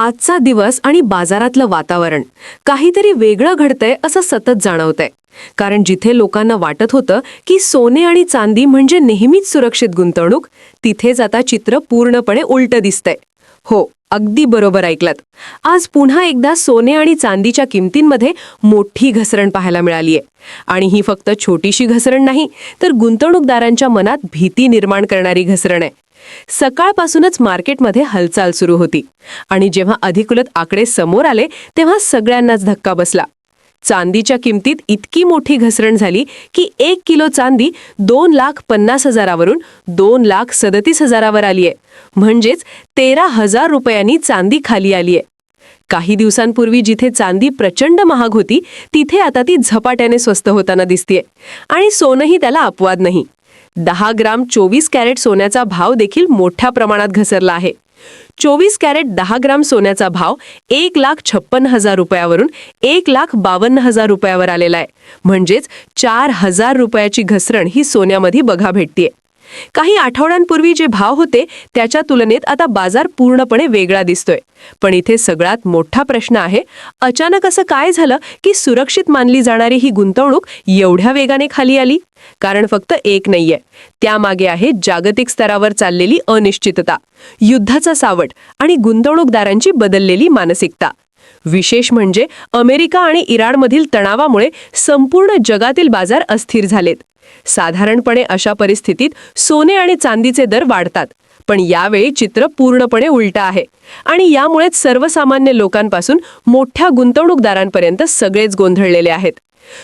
आजचा दिवस आणि बाजारातलं वातावरण काहीतरी वेगळं घडतंय असं सतत जाणवतंय. कारण जिथे लोकांना वाटत होतं की सोने आणि चांदी म्हणजे नेहमीच सुरक्षित गुंतवणूक, तिथेच आता चित्र पूर्णपणे उलटं दिसतंय. हो, अगदी बरोबर ऐकलत. आज पुन्हा एकदा सोने आणि चांदीच्या किमतींमध्ये मोठी घसरण पाहायला मिळालीये. आणि ही फक्त छोटीशी घसरण नाही, तर गुंतवणूकदारांच्या मनात भीती निर्माण करणारी घसरण आहे. सकाळपासूनच मार्केटमध्ये हालचाल सुरू होती आणि जेव्हा अधिकृत आकडे समोर आले तेव्हा सगळ्यांनाच धक्का बसला. चांदीच्या किमतीत इतकी मोठी घसरण झाली की 1 किलो चांदी 2,50,000वरून 2,37,000वर आलीये. म्हणजेच 13,000 रुपयांनी चांदी खाली आलीये. काही दिवसांपूर्वी जिथे चांदी प्रचंड महाग होती, तिथे आता ती झपाट्याने स्वस्त होताना दिसतेय. आणि सोनंही त्याला अपवाद नाही. 10 ग्राम 24 कॅरेट सोन्याचा भाव देखील मोठ्या प्रमाणात घसरला आहे. 24 कॅरेट 10 ग्राम सोन्याचा भाव 1,56,000 रुपयावरून 1,52,000 रुपयावर आलेला आहे. म्हणजेच 4,000 रुपयाची घसरण ही सोन्यामध्ये बघा भेटतीये. काही आठवड्यांपूर्वी जे भाव होते त्याच्या तुलनेत आता बाजार पूर्णपणे वेगळा दिसतोय. पण इथे सगळ्यात मोठा प्रश्न आहे, अचानक असं काय झालं की सुरक्षित मानली जाणारी ही गुंतवणूक एवढ्या वेगाने खाली आली? कारण फक्त एक नाहीये, त्यामागे आहे जागतिक स्तरावर चाललेली अनिश्चितता, युद्धाचा सावट आणि गुंतवणूकदारांची बदललेली मानसिकता. विशेष म्हणजे अमेरिका आणि इराणमधील तणावामुळे संपूर्ण जगातील बाजार अस्थिर झालेत. साधारणपणे अशा परिस्थितीत सोने आणि चांदीचे दर वाढतात, पण यावेळी चित्र पूर्णपणे उलटं आहे. आणि यामुळेच सर्वसामान्य लोकांपासून मोठ्या गुंतवणूकदारांपर्यंत सगळेच गोंधळलेले आहेत.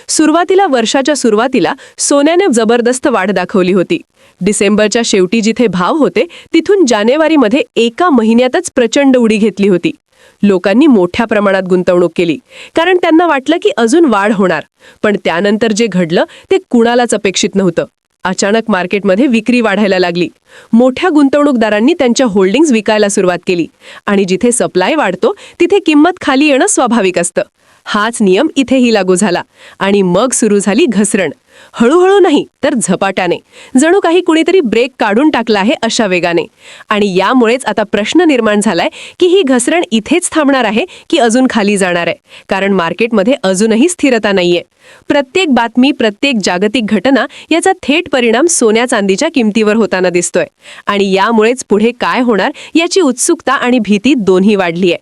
सुरुवातीला वर्षाच्या सुरुवातीला सोन्याने जबरदस्त वाढ दाखवली होती. डिसेंबरच्या शेवटी जिथे भाव होते तिथून जानेवारीमध्ये एका महिन्यातच प्रचंड उडी घेतली होती. लोकांनी मोठ्या प्रमाणात गुंतवणूक केली, कारण त्यांना वाटलं की अजून वाढ होणार. पण त्यानंतर जे घडलं ते कुणालाच अपेक्षित नव्हतं. अचानक मार्केटमध्ये विक्री वाढायला लागली. मोठ्या गुंतवणूकदारांनी त्यांच्या होल्डिंग्ज विकायला सुरुवात केली. आणि जिथे सप्लाय वाढतो तिथे किंमत खाली येणं स्वाभाविक असतं. हाच नियम इथेही लागू झाला. आणि मग सुरू झाली घसरण. हळूहळू नाही तर झपाट्याने, जणू काही कुणीतरी ब्रेक काढून टाकला आहे अशा वेगाने. आणि यामुळेच आता प्रश्न निर्माण झालाय की ही घसरण इथेच थांबणार आहे की अजून खाली जाणार आहे. कारण मार्केटमध्ये अजूनही स्थिरता नाहीये. प्रत्येक बातमी, प्रत्येक जागतिक घटना याचा थेट परिणाम सोन्या चांदीच्या किमतीवर होताना दिसतोय. आणि यामुळेच पुढे काय होणार याची उत्सुकता आणि भीती दोन्ही वाढलीय.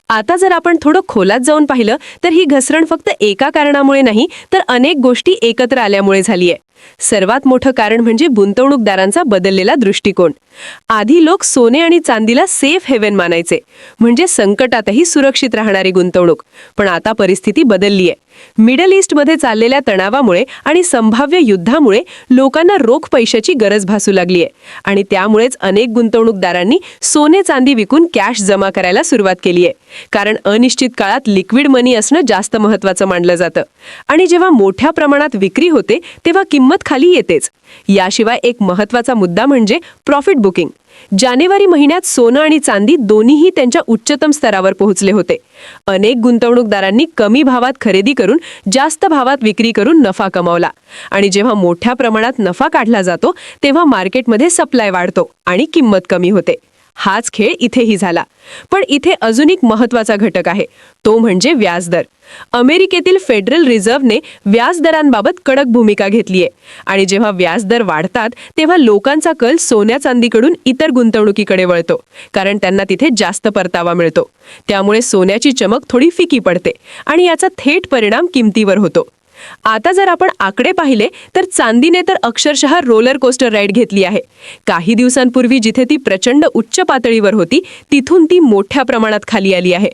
आता जर आपण थोडं खोलात जाऊन पाहिलं तर ही घसरण फक्त एका कारणामुळे नाही, तर अनेक गोष्टी एकत्र आल्यामुळे झालीय. सर्वात मोठं कारण म्हणजे गुंतवणूकदारांचा बदललेला दृष्टिकोन. आधी लोक सोने आणि चांदीला सेफ हेवन मानायचे, म्हणजे संकटातही सुरक्षित राहणारी गुंतवणूक. पण आता परिस्थिती बदललीय. मिडल ईस्टमध्ये चाललेल्या तणावामुळे आणि संभाव्य युद्धामुळे लोकांना रोख पैशाची गरज भासू लागलीय. आणि त्यामुळेच अनेक गुंतवणूकदारांनी सोने चांदी विकून कॅश जमा करायला सुरुवात केलीय. कारण अनिश्चित काळात लिक्विड मनी असणं जास्त महत्त्वाचं मानलं जातं. आणि जेव्हा मोठ्या प्रमाणात विक्री होते तेव्हा किंमत खाली येतेच. याशिवाय एक महत्त्वाचा मुद्दा म्हणजे प्रॉफिट बुकिंग. जानेवारी महिन्यात सोनं आणि चांदी दोन्हीही त्यांच्या उच्चतम स्तरावर पोहोचले होते. अनेक गुंतवणूकदारांनी कमी भावात खरेदी करून जास्त भावात विक्री करून नफा कमावला. आणि जेव्हा मोठ्या प्रमाणात नफा काढला जातो तेव्हा मार्केटमध्ये सप्लाय वाढतो आणि किंमत कमी होते. हाच खेळ इथेही झाला. पण इथे अजून एक महत्त्वाचा घटक आहे, तो म्हणजे व्याजदर. अमेरिकेतील फेडरल रिझर्व्हने व्याजदरांबाबत कडक भूमिका घेतलीये. आणि जेव्हा व्याजदर वाढतात तेव्हा लोकांचा कल सोन्या चांदीकडून इतर गुंतवणुकीकडे वळतो, कारण त्यांना तिथे जास्त परतावा मिळतो. त्यामुळे सोन्याची चमक थोडी फिकी पडते आणि याचा थेट परिणाम किमतीवर होतो. आता जर आपण आकडे पाहिले तर चांदीने तर अक्षरशः रोलर कोस्टर राईड घेतली आहे. काही दिवसांपूर्वी जिथे ती प्रचंड उच्च पातळीवर होती तिथून ती मोठ्या प्रमाणात खाली आली आहे.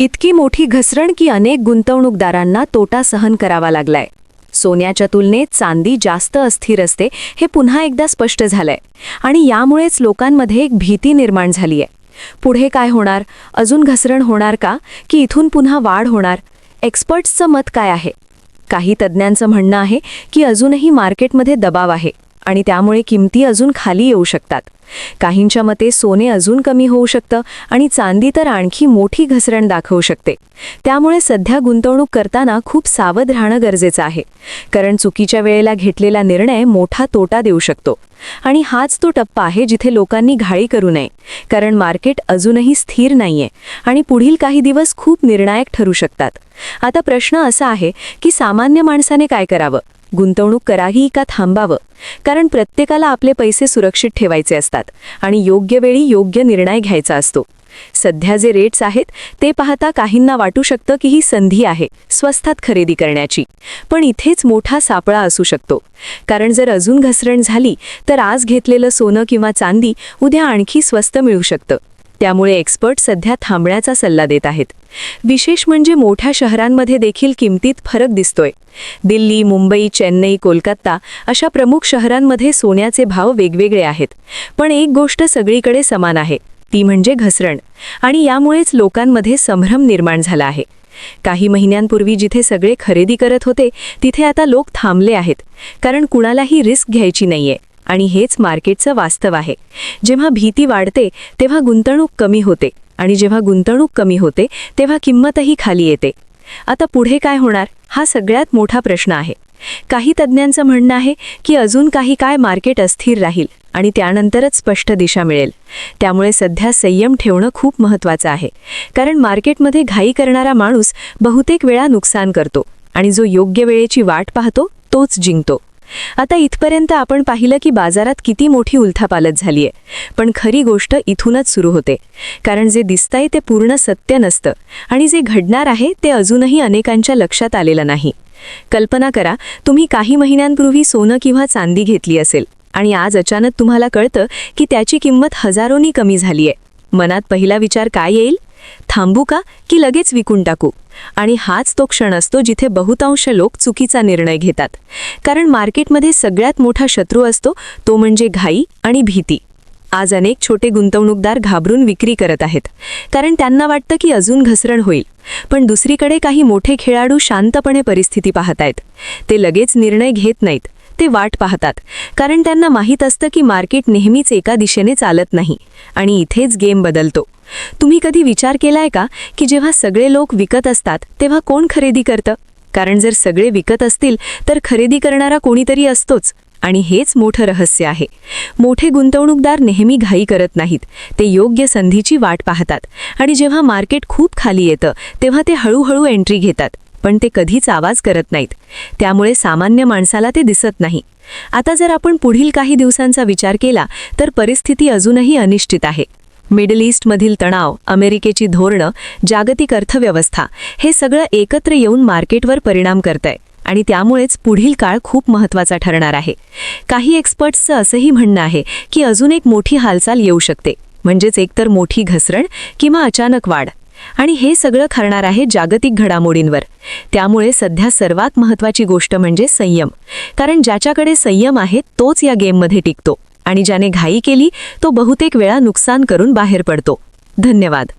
इतकी मोठी घसरण की अनेक गुंतवणूकदारांना तोटा सहन करावा लागलाय. सोन्याच्या तुलनेत चांदी जास्त अस्थिर असते हे पुन्हा एकदा स्पष्ट झालंय. आणि यामुळेच लोकांमध्ये एक भीती निर्माण झालीय. पुढे काय होणार? अजून घसरण होणार का, की इथून पुन्हा वाढ होणार? एक्सपर्ट्सचं मत काय आहे? काही तज्ज्ञांचं म्हणणं आहे की अजूनही मार्केटमध्ये दबाव आहे आणि त्यामुळे किमती अजून खाली येऊ शकतात. काहींच्या मते सोने अजून कमी होऊ शकतं आणि चांदी तर आणखी मोठी घसरण दाखवू शकते. त्यामुळे सध्या गुंतवणूक करताना खूप सावध राहणं गरजेचं आहे, कारण चुकीच्या वेळेला घेतलेला निर्णय मोठा तोटा देऊ शकतो. आणि हाच तो टप्पा आहे जिथे लोकांनी घाई करू नये, कारण मार्केट अजूनही स्थिर नाहीये आणि पुढील काही दिवस खूप निर्णायक ठरू शकतात. आता प्रश्न असा आहे की सामान्य माणसाने काय करावं? गुंतवणूक करावी का थांबावं? कारण प्रत्येकाला आपले पैसे सुरक्षित ठेवायचे असतात आणि योग्य वेळी योग्य निर्णय घ्यायचा असतो. सध्या जे रेट्स आहेत ते पाहता काहींना वाटू शकतं की ही संधी आहे स्वस्तात खरेदी करण्याची, पण इथेच मोठा सापळा असू शकतो. कारण जर अजून घसरण झाली तर आज घेतलेलं सोनं किंवा चांदी उद्या आणखी स्वस्त मिळू शकतं. त्यामुळे एक्सपर्ट सध्या थांबण्याचा सल्ला देत आहेत. विशेष म्हणजे मोठ्या शहरांमध्ये देखील किमतीत फरक दिसतोय. दिल्ली, मुंबई, चेन्नई, कोलकाता अशा प्रमुख शहरांमध्ये सोन्याचे भाव वेगवेगळे आहेत, पण एक गोष्ट सगळीकडे समान आहे, ती म्हणजे घसरण. आणि यामुळेच लोकांमध्ये संभ्रम निर्माण झाला आहे. काही महिन्यांपूर्वी जिथे सगळे खरेदी करत होते तिथे आता लोक थांबले आहेत, कारण कुणालाही रिस्क घ्यायची नाहीये. आणि हेच मार्केटचं वास्तव आहे. जेव्हा भीती वाढते तेव्हा गुंतवणूक कमी होते, आणि जेव्हा गुंतवणूक कमी होते तेव्हा किंमतही खाली येते. आता पुढे काय होणार हा सगळ्यात मोठा प्रश्न आहे. काही तज्ज्ञांचं म्हणणं आहे की अजून काही काळ मार्केट अस्थिर राहील आणि त्यानंतरच स्पष्ट दिशा मिळेल. त्यामुळे सध्या संयम ठेवणं खूप महत्त्वाचं आहे, कारण मार्केटमध्ये घाई करणारा माणूस बहुतेक वेळा नुकसान करतो आणि जो योग्य वेळेची वाट पाहतो तोच जिंकतो. आता इथपर्यंत आपण पाहिलं की बाजारात किती मोठी उलथापालथ झालीये, पण खरी गोष्ट इथूनच सुरू होते. कारण जे दिसतंय ते पूर्ण सत्य नसतं आणि जे घडणार आहे ते अजूनही अनेकांच्या लक्षात आलेलं नाही. कल्पना करा, तुम्ही काही महिन्यांपूर्वी सोनं किंवा चांदी घेतली असेल आणि आज अचानक तुम्हाला कळतं की त्याची किंमत हजारोंनी कमी झालीये. मनात पहिला विचार काय येईल? थांबू का की लगेच विकून टाकू? आणि हाच तो क्षण असतो जिथे बहुतांश लोक चुकीचा निर्णय घेतात. कारण मार्केटमध्ये सगळ्यात मोठा शत्रू असतो तो म्हणजे घाई आणि भीती. आज अनेक छोटे गुंतवणूकदार घाबरून विक्री करत आहेत, कारण त्यांना वाटतं की अजून घसरण होईल. पण दुसरीकडे काही मोठे खेळाडू शांतपणे परिस्थिती पाहतायत. ते लगेच निर्णय घेत नाहीत, ते वाट पाहतात, कारण त्यांना माहीत असतं की मार्केट नेहमीच एका दिशेने चालत नाही आणि इथेच गेम बदलतो. तुम्ही कधी विचार केलाय का की जेव्हा सगळे लोक विकत असतात तेव्हा कोण खरेदी करतं? कारण जर सगळे विकत असतील तर खरेदी करणारा कोणीतरी असतोच. आणि हेच मोठं रहस्य आहे. मोठे गुंतवणूकदार नेहमी घाई करत नाहीत, ते योग्य संधीची वाट पाहतात आणि जेव्हा मार्केट खूप खाली येतं तेव्हा ते हळूहळू एंट्री घेतात, पण ते कधीच आवाज करत नाहीत. त्यामुळे सामान्य माणसाला ते दिसत नाही. आता जर आपण पुढील काही दिवसांचा विचार केला तर परिस्थिती अजूनही अनिश्चित आहे. मिडल ईस्टमधील तणाव, अमेरिकेची धोरणं, जागतिक अर्थव्यवस्था हे सगळं एकत्र येऊन मार्केटवर परिणाम करतंय आणि त्यामुळेच पुढील काळ खूप महत्त्वाचा ठरणार आहे. काही एक्सपर्ट्सचं असंही म्हणणं आहे की अजून एक मोठी हालचाल येऊ शकते, म्हणजेच एकतर मोठी घसरण किंवा अचानक वाढ. आणि हे सगळं ठरणार आहे जागतिक घडामोडींवर. त्यामुळे सध्या सर्वात महत्त्वाची गोष्ट म्हणजे संयम, कारण ज्याच्याकडे संयम आहे तोच या गेममध्ये टिकतो आणि ज्याने घाई केली तो बहुतेक वेळा नुकसान करून बाहेर पडतो. धन्यवाद.